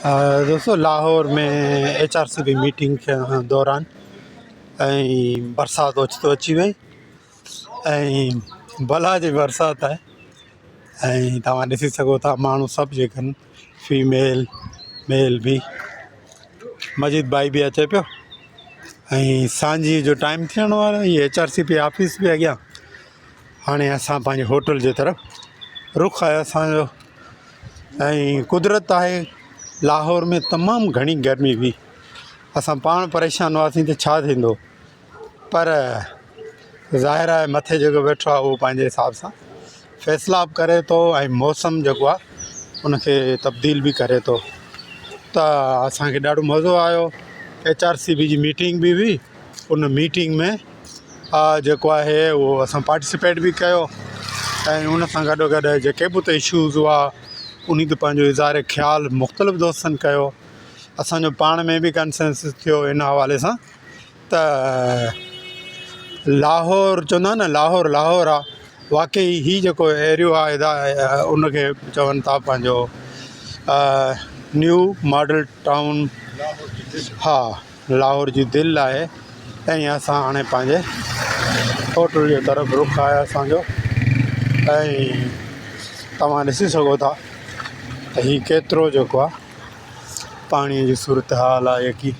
दोस्तों लाहौर में HRCB meeting के दौरान बरसात ओचितो अची वई भला जी बरसात है। तव्हां ॾिसी सघो था माण्हू सभु जेके आहिनि फीमेल मेल भी मजीद भाई भी अचे पियो सांझी जो टाइम थियण वारो ये HRCB ऑफिस भी अॻियां। हाणे असां पंहिंजे होटल जे तरफ़ रुख आहे असांजो। कुदरत आहे लाहौर में तमामु घणी गर्मी हुई, असां पाण परेशान हुआसीं त छा थींदो, पर ज़ाहिर आहे मथे जेको वेठो आहे उहो पंहिंजे हिसाब सां फ़ैसिला बि करे थो ऐं मौसम जेको आहे उनखे तब्दील बि करे थो। त असांखे ॾाढो मज़ो आयो। HRCB जी मीटिंग बि हुई, उन मीटिंग में जेको आहे उहो असां पार्टिसिपेट बि कयो ऐं उन सां गॾोगॾु जेके बि उते इशूज़ हुआ उन ते पंहिंजो इज़हार ख़्यालु मुख़्तलिफ़ दोस्तनि कयो। असांजो पाण में बि कंसेंसस थियो इन हवाले सां त लाहौर चवंदा न लाहौर लाहौर आहे। वाक़ई हीउ जेको एरियो आहे उनखे चवनि था पंहिंजो न्यू मॉडल टाउन। हा, लाहौर जी दिलि आहे। ऐं असां हाणे पंहिंजे होटल जे तरफ़ रुख आहे असांजो। ऐं तव्हां ॾिसी सघो था त हीउ केतिरो जेको आहे पाणीअ जी सूरत हाल आहे। यकी